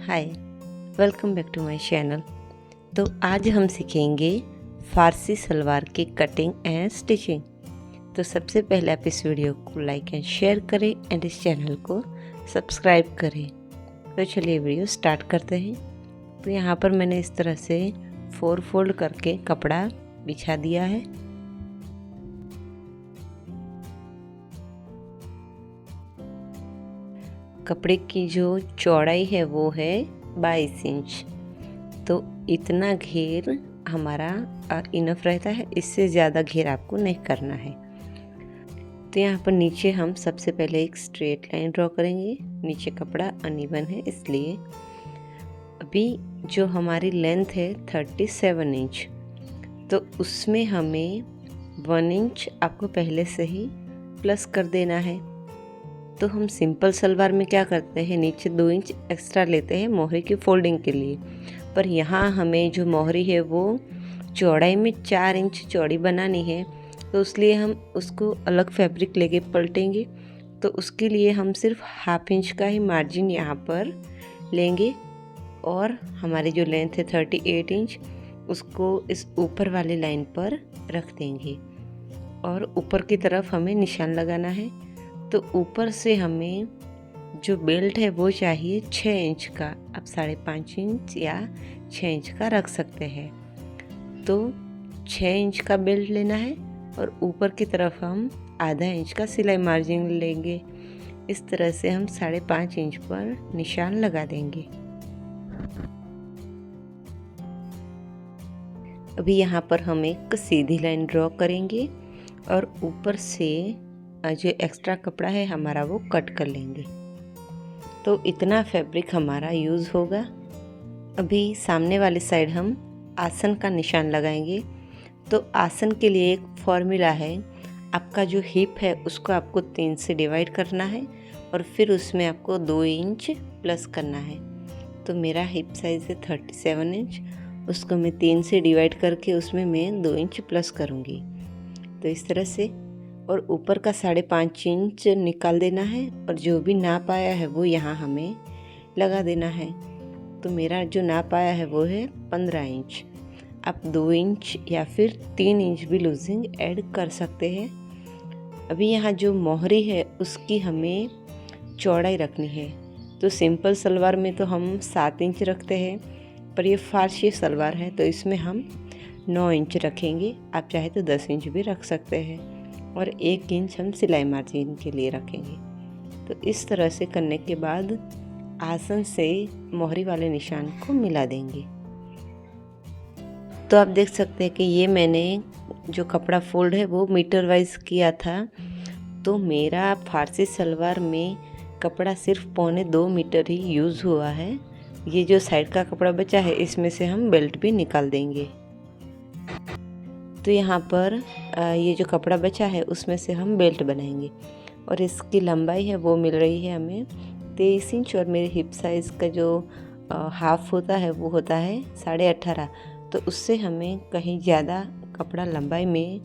Hi, welcome back to my channel. तो आज हम सीखेंगे फारसी सलवार की कटिंग एंड स्टिचिंग। तो सबसे पहले आप इस वीडियो को लाइक एंड शेयर करें एंड इस चैनल को सब्सक्राइब करें। तो चलिए वीडियो स्टार्ट करते हैं। तो यहाँ पर मैंने इस तरह से 4 फोल्ड करके कपड़ा बिछा दिया है। कपड़े की जो चौड़ाई है वो है 22 इंच। तो इतना घेर हमारा इनफ रहता है, इससे ज़्यादा घेर आपको नहीं करना है। तो यहाँ पर नीचे हम सबसे पहले एक स्ट्रेट लाइन ड्रॉ करेंगे। नीचे कपड़ा अनइवन है, इसलिए अभी जो हमारी लेंथ है 37 इंच, तो उसमें हमें 1 इंच आपको पहले से ही प्लस कर देना है। तो हम सिंपल सलवार में क्या करते हैं, नीचे 2 इंच एक्स्ट्रा लेते हैं मोहरी की फोल्डिंग के लिए, पर यहाँ हमें जो मोहरी है वो चौड़ाई में 4 इंच चौड़ी बनानी है। तो इसलिए हम उसको अलग फैब्रिक लेके पलटेंगे। तो उसके लिए हम सिर्फ ½ इंच का ही मार्जिन यहाँ पर लेंगे और हमारी जो लेंथ है 38 इंच, उसको इस ऊपर वाली लाइन पर रख देंगे और ऊपर की तरफ हमें निशान लगाना है। तो ऊपर से हमें जो बेल्ट है वो चाहिए 6 इंच का। आप 5.5 इंच या 6 इंच का रख सकते हैं। तो 6 इंच का बेल्ट लेना है और ऊपर की तरफ हम ½ इंच का सिलाई मार्जिन लेंगे। इस तरह से हम 5.5 इंच पर निशान लगा देंगे। अभी यहाँ पर हम एक सीधी लाइन ड्रॉ करेंगे और ऊपर से जो एक्स्ट्रा कपड़ा है हमारा वो कट कर लेंगे। तो इतना फैब्रिक हमारा यूज़ होगा। अभी सामने वाली साइड हम आसन का निशान लगाएंगे। तो आसन के लिए एक फॉर्मूला है, आपका जो हिप है उसको आपको 3 से डिवाइड करना है और फिर उसमें आपको 2 इंच प्लस करना है। तो मेरा हिप साइज़ है 37 इंच, उसको मैं 3 से डिवाइड करके उसमें मैं 2 इंच प्लस करूँगी। तो इस तरह से, और ऊपर का 5.5 इंच निकाल देना है और जो भी नाप आया है वो यहाँ हमें लगा देना है। तो मेरा जो नाप आया है वो है 15 इंच। आप 2 इंच या फिर 3 इंच भी लूजिंग ऐड कर सकते हैं। अभी यहाँ जो मोहरी है उसकी हमें चौड़ाई रखनी है। तो सिंपल सलवार में तो हम 7 इंच रखते हैं, पर ये फारसी सलवार है तो इसमें हम 9 इंच रखेंगे। आप चाहे तो 10 इंच भी रख सकते हैं और 1 इंच हम सिलाई मार्जिन के लिए रखेंगे। तो इस तरह से करने के बाद आसन से मोहरी वाले निशान को मिला देंगे। तो आप देख सकते हैं कि ये मैंने जो कपड़ा फोल्ड है वो मीटर वाइज किया था। तो मेरा फारसी सलवार में कपड़ा सिर्फ 1.25 मीटर ही यूज़ हुआ है। ये जो साइड का कपड़ा बचा है इसमें से हम बेल्ट भी निकाल देंगे। तो यहाँ पर ये जो कपड़ा बचा है उसमें से हम बेल्ट बनाएंगे और इसकी लंबाई है वो मिल रही है हमें 23 इंच और मेरे हिप साइज़ का जो हाफ होता है वो होता है 18.5। तो उससे हमें कहीं ज़्यादा कपड़ा लंबाई में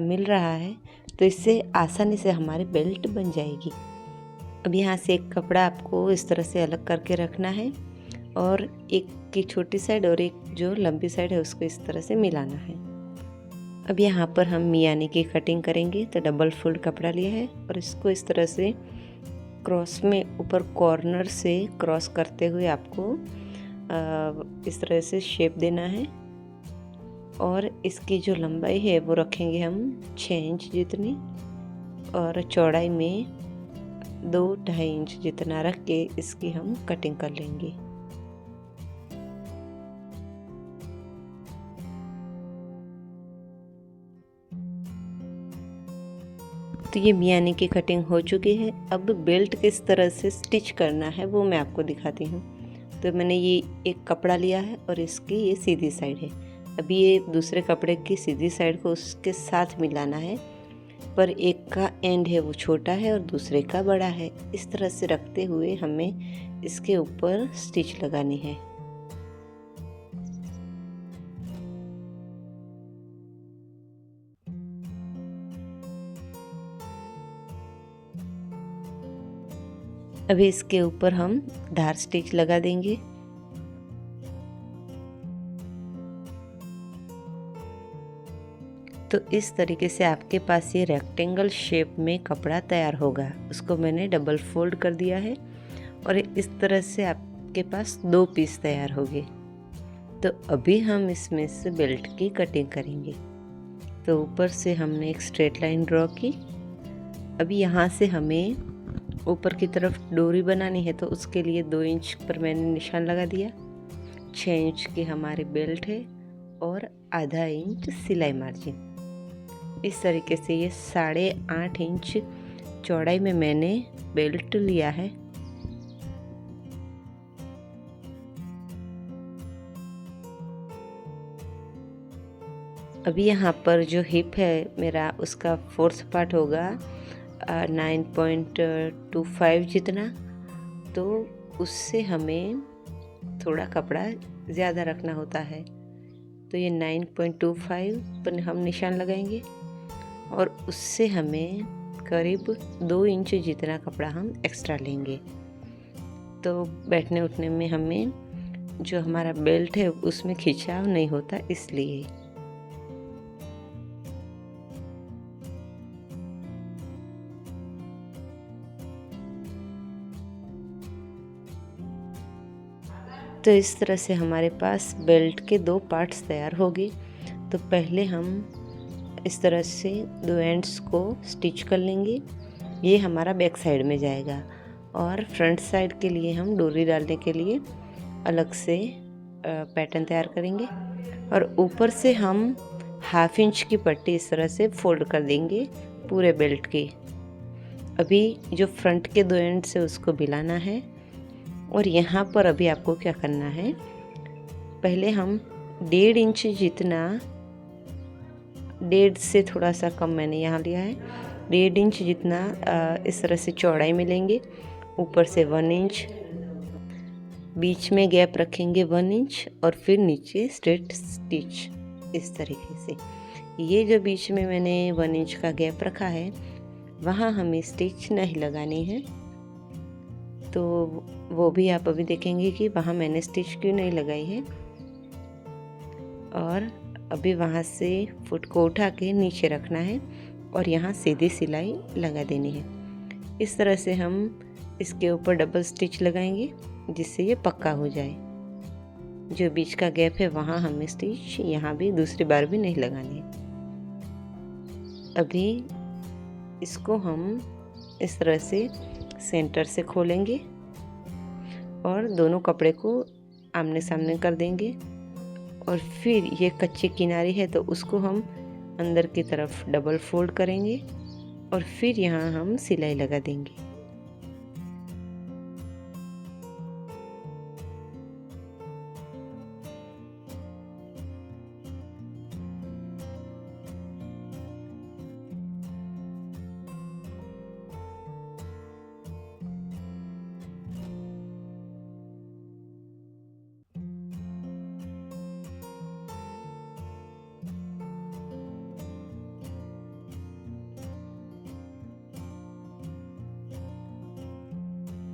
मिल रहा है, तो इससे आसानी से हमारी बेल्ट बन जाएगी। अब यहाँ से एक कपड़ा आपको इस तरह से अलग करके रखना है और एक की छोटी साइड और एक जो लंबी साइड है उसको इस तरह से मिलाना है। अब यहाँ पर हम मियानी की कटिंग करेंगे। तो डबल फोल्ड कपड़ा लिया है और इसको इस तरह से क्रॉस में ऊपर कॉर्नर से क्रॉस करते हुए आपको इस तरह से शेप देना है और इसकी जो लंबाई है वो रखेंगे हम 6 इंच जितनी और चौड़ाई में 2-2.5 इंच जितना रख के इसकी हम कटिंग कर लेंगे। तो ये मियानी की कटिंग हो चुकी है। अब बेल्ट किस तरह से स्टिच करना है वो मैं आपको दिखाती हूँ। तो मैंने ये एक कपड़ा लिया है और इसकी ये सीधी साइड है। अभी ये दूसरे कपड़े की सीधी साइड को उसके साथ मिलाना है, पर एक का एंड है वो छोटा है और दूसरे का बड़ा है। इस तरह से रखते हुए हमें इसके ऊपर स्टिच लगानी है। अभी इसके ऊपर हम धार स्टिच लगा देंगे। तो इस तरीके से आपके पास ये रेक्टेंगल शेप में कपड़ा तैयार होगा। उसको मैंने डबल फोल्ड कर दिया है और इस तरह से आपके पास 2 पीस तैयार होंगे। तो अभी हम इसमें से बेल्ट की कटिंग करेंगे। तो ऊपर से हमने एक स्ट्रेट लाइन ड्रॉ की। अभी यहाँ से हमें ऊपर की तरफ डोरी बनानी है, तो उसके लिए 2 इंच पर मैंने निशान लगा दिया। 6 इंच की हमारी बेल्ट है और आधा इंच सिलाई मार्जिन। इस तरीके से ये 8.5 इंच चौड़ाई में मैंने बेल्ट लिया है। अभी यहाँ पर जो हिप है मेरा, उसका 4th पार्ट होगा 9.25 जितना। तो उससे हमें थोड़ा कपड़ा ज़्यादा रखना होता है। तो ये 9.25 पर हम निशान लगाएंगे और उससे हमें करीब 2 इंच जितना कपड़ा हम एक्स्ट्रा लेंगे। तो बैठने उठने में हमें जो हमारा बेल्ट है उसमें खिंचाव नहीं होता, इसलिए। तो इस तरह से हमारे पास बेल्ट के 2 पार्ट्स तैयार हो गए। तो पहले हम इस तरह से 2 एंड्स को स्टिच कर लेंगे। ये हमारा बैक साइड में जाएगा और फ्रंट साइड के लिए हम डोरी डालने के लिए अलग से पैटर्न तैयार करेंगे। और ऊपर से हम 1/2 इंच की पट्टी इस तरह से फोल्ड कर देंगे पूरे बेल्ट की। अभी जो फ्रंट के 2 एंड्स है उसको मिलाना है। और यहाँ पर अभी आपको क्या करना है, पहले हम 1.5 इंच जितना, 1.5 से थोड़ा सा कम मैंने यहाँ लिया है, 1.5 इंच जितना इस तरह से चौड़ाई में लेंगे। ऊपर से 1 इंच, बीच में गैप रखेंगे 1 इंच और फिर नीचे स्ट्रेट स्टिच इस तरीके से। ये जो बीच में मैंने 1 इंच का गैप रखा है वहाँ हमें स्टिच नहीं लगानी है। तो वो भी आप अभी देखेंगे कि वहाँ मैंने स्टिच क्यों नहीं लगाई है। और अभी वहाँ से फुट को उठा के नीचे रखना है और यहाँ सीधी सिलाई लगा देनी है। इस तरह से हम इसके ऊपर डबल स्टिच लगाएंगे जिससे ये पक्का हो जाए। जो बीच का गैप है वहाँ हमें स्टिच यहाँ भी दूसरी बार भी नहीं लगानी है। अभी इसको हम इस तरह से सेंटर से खोलेंगे और दोनों कपड़े को आमने सामने कर देंगे। और फिर ये कच्ची किनारी है तो उसको हम अंदर की तरफ डबल फोल्ड करेंगे और फिर यहाँ हम सिलाई लगा देंगे।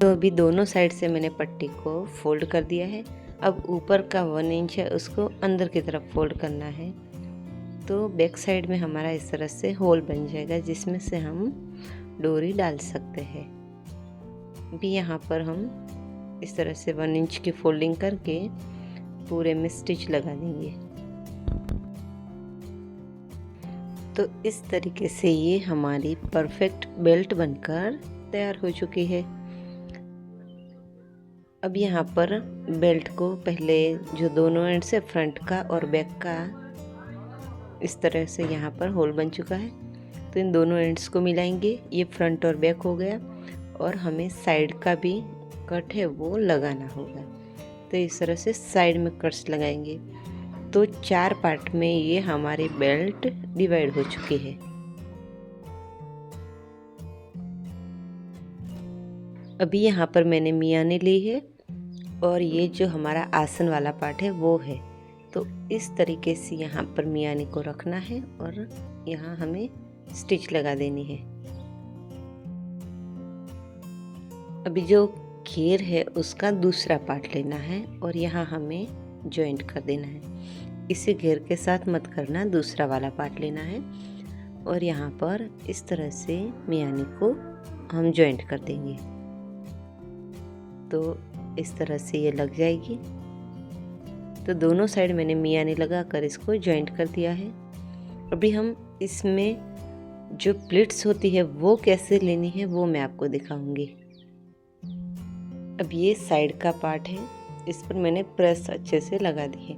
तो अभी दोनों साइड से मैंने पट्टी को फोल्ड कर दिया है। अब ऊपर का 1 इंच है उसको अंदर की तरफ फोल्ड करना है। तो बैक साइड में हमारा इस तरह से होल बन जाएगा जिसमें से हम डोरी डाल सकते हैं। अभी यहाँ पर हम इस तरह से 1 इंच की फोल्डिंग करके पूरे में स्टिच लगा देंगे। तो इस तरीके से ये हमारी परफेक्ट बेल्ट बनकर तैयार हो चुकी है। अब यहाँ पर बेल्ट को पहले जो दोनों एंड से फ्रंट का और बैक का इस तरह से यहाँ पर होल बन चुका है। तो इन दोनों एंड्स को मिलाएंगे। ये फ्रंट और बैक हो गया और हमें साइड का भी कट है वो लगाना होगा। तो इस तरह से साइड में कट्स लगाएंगे। तो 4 पार्ट में ये हमारी बेल्ट डिवाइड हो चुकी है। अभी यहाँ पर मैंने मियानी ली है और ये जो हमारा आसन वाला पार्ट है वो है। तो इस तरीके से यहाँ पर मियानी को रखना है और यहाँ हमें स्टिच लगा देनी है। अभी जो घेर है उसका दूसरा पार्ट लेना है और यहाँ हमें जॉइंट कर देना है। इसी घेर के साथ मत करना, दूसरा वाला पार्ट लेना है और यहाँ पर इस तरह से मियानी को हम जॉइंट कर देंगे। तो इस तरह से ये लग जाएगी। तो दोनों साइड मैंने मियानी लगाकर इसको जॉइंट कर दिया है। अभी हम इसमें जो प्लेट्स होती है वो कैसे लेनी है वो मैं आपको दिखाऊंगी। अब ये साइड का पार्ट है, इस पर मैंने प्रेस अच्छे से लगा दी है।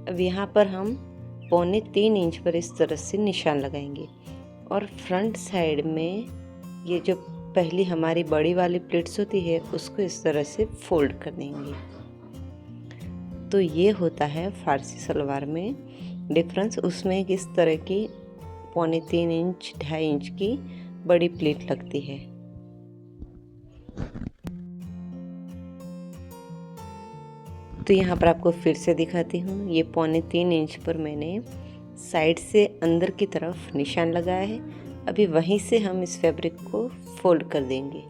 अब यहाँ पर हम 3.25 इंच पर इस तरह से निशान लगाएंगे और फ्रंट साइड में ये जो पहली हमारी बड़ी वाली प्लेट्स होती है उसको इस तरह से फोल्ड कर देंगे। तो ये होता है फारसी सलवार में डिफरेंस। उसमें किस तरह की 3.25 इंच 2.5 इंच की बड़ी प्लेट लगती है। तो यहाँ पर आपको फिर से दिखाती हूँ। ये 3.25 इंच पर मैंने साइड से अंदर की तरफ निशान लगाया है। अभी वहीं से हम इस फैब्रिक को फोल्ड कर देंगे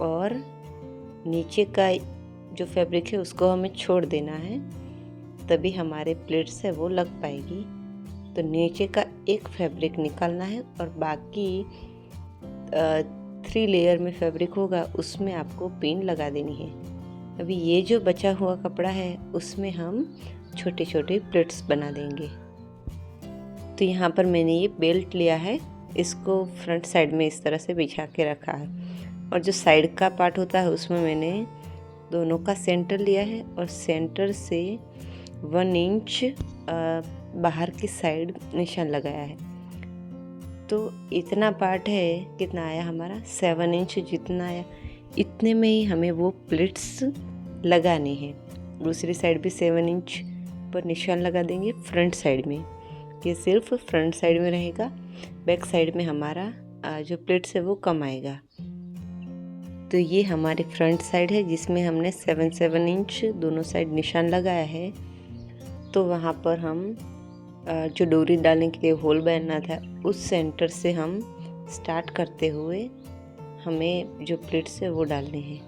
और नीचे का जो फैब्रिक है उसको हमें छोड़ देना है, तभी हमारे प्लेट्स है वो लग पाएगी। तो नीचे का एक फैब्रिक निकालना है और बाकी 3 लेयर में फैब्रिक होगा उसमें आपको पिन लगा देनी है। अभी ये जो बचा हुआ कपड़ा है उसमें हम छोटे छोटे प्लेट्स बना देंगे। तो यहाँ पर मैंने ये बेल्ट लिया है, इसको फ्रंट साइड में इस तरह से बिछा के रखा है और जो साइड का पार्ट होता है उसमें मैंने दोनों का सेंटर लिया है और सेंटर से 1 इंच बाहर की साइड निशान लगाया है। तो इतना पार्ट है, कितना आया हमारा 7 इंच जितना आया, इतने में ही हमें वो प्लेट्स लगाने हैं। दूसरी साइड भी 7 इंच पर निशान लगा देंगे फ्रंट साइड में। ये सिर्फ फ्रंट साइड में रहेगा, बैक साइड में हमारा जो प्लेट्स है वो कम आएगा। तो ये हमारी फ्रंट साइड है जिसमें हमने 7 इंच दोनों साइड निशान लगाया है। तो वहाँ पर हम जो डोरी डालने के लिए होल बनाना था उस सेंटर से हम स्टार्ट करते हुए हमें जो प्लेट्स है वो डालने हैं।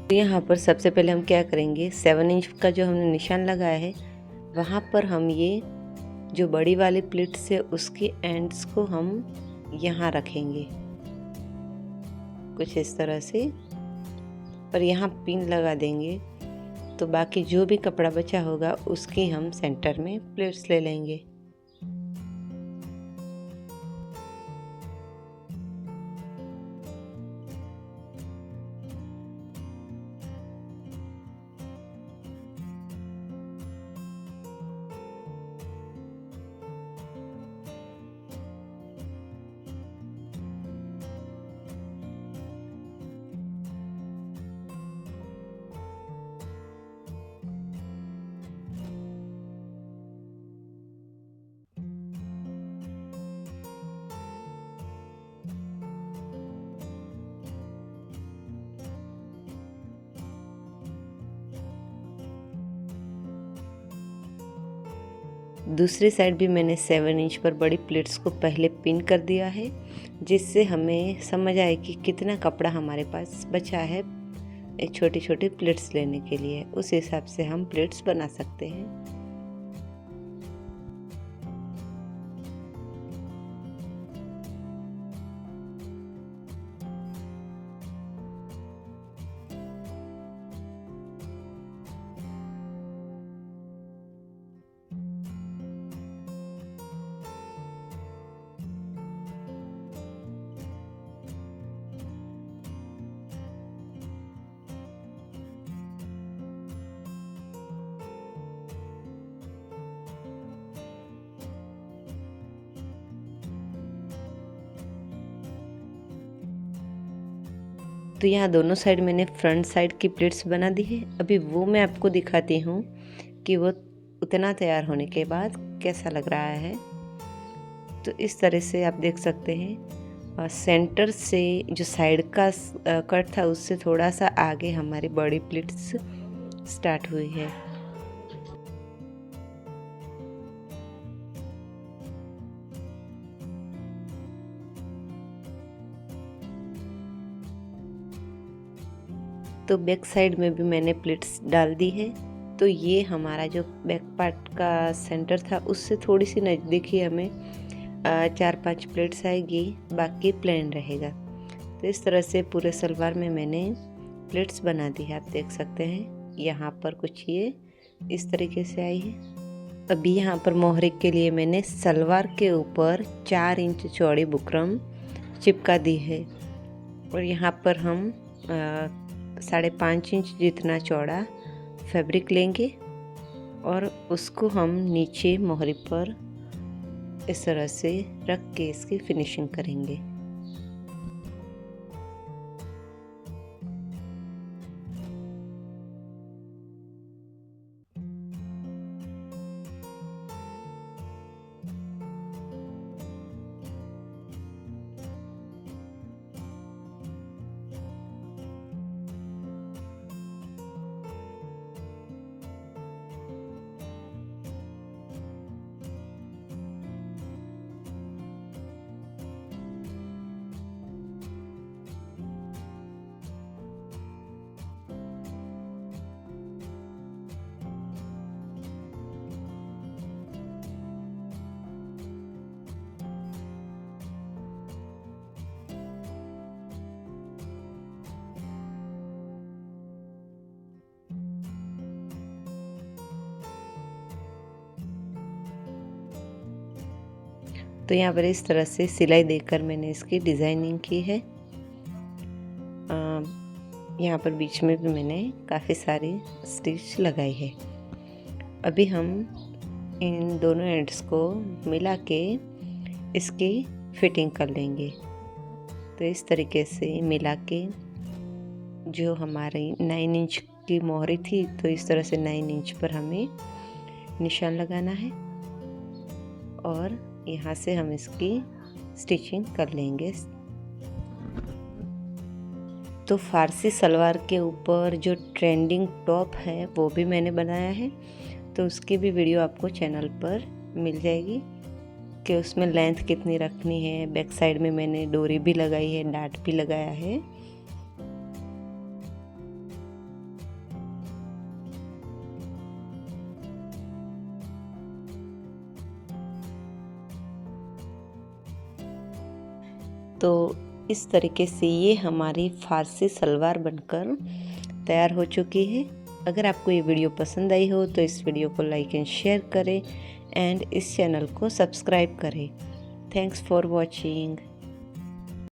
तो यहाँ पर सबसे पहले हम क्या करेंगे, 7 इंच का जो हमने निशान लगाया है वहाँ पर हम ये जो बड़ी वाली प्लेट्स है उसके एंड्स को हम यहाँ रखेंगे कुछ इस तरह से, पर यहाँ पिन लगा देंगे। तो बाकी जो भी कपड़ा बचा होगा उसकी हम सेंटर में प्लेट्स ले लेंगे। दूसरी साइड भी मैंने 7 इंच पर बड़ी प्लेट्स को पहले पिन कर दिया है, जिससे हमें समझ आए कि कितना कपड़ा हमारे पास बचा है एक छोटी छोटी प्लेट्स लेने के लिए। उस हिसाब से हम प्लेट्स बना सकते हैं। तो यहाँ दोनों साइड मैंने फ्रंट साइड की प्लेट्स बना दी है। अभी वो मैं आपको दिखाती हूँ कि वो उतना तैयार होने के बाद कैसा लग रहा है। तो इस तरह से आप देख सकते हैं, सेंटर से जो साइड का कट था उससे थोड़ा सा आगे हमारी बड़ी प्लेट्स स्टार्ट हुई है। तो बैक साइड में भी मैंने प्लेट्स डाल दी है। तो ये हमारा जो बैक पार्ट का सेंटर था उससे थोड़ी सी नज़दीक ही हमें 4-5 प्लेट्स आएगी, बाकी प्लेन रहेगा। तो इस तरह से पूरे सलवार में मैंने प्लेट्स बना दी है। आप देख सकते हैं यहाँ पर कुछ ये इस तरीके से आई है। अभी यहाँ पर मोहरे के लिए मैंने सलवार के ऊपर 4 इंच चौड़ी बुकरम चिपका दी है और यहाँ पर हम 5.5 इंच जितना चौड़ा फैब्रिक लेंगे और उसको हम नीचे मोहरे पर इस तरह से रख के इसकी फिनिशिंग करेंगे। तो यहाँ पर इस तरह से सिलाई देकर मैंने इसकी डिज़ाइनिंग की है। यहाँ पर बीच में भी मैंने काफ़ी सारी स्टिच लगाई है। अभी हम इन दोनों एंड्स को मिला के इसकी फिटिंग कर लेंगे। तो इस तरीके से मिला के जो हमारी 9 इंच की मोहरी थी, तो इस तरह से 9 इंच पर हमें निशान लगाना है और यहाँ से हम इसकी स्टिचिंग कर लेंगे। तो फारसी सलवार के ऊपर जो ट्रेंडिंग टॉप है वो भी मैंने बनाया है, तो उसकी भी वीडियो आपको चैनल पर मिल जाएगी कि उसमें लेंथ कितनी रखनी है। बैक साइड में मैंने डोरी भी लगाई है, डाट भी लगाया है। तो इस तरीके से ये हमारी फारसी सलवार बनकर तैयार हो चुकी है। अगर आपको ये वीडियो पसंद आई हो तो इस वीडियो को लाइक एंड शेयर करें एंड इस चैनल को सब्सक्राइब करें। Thanks for watching.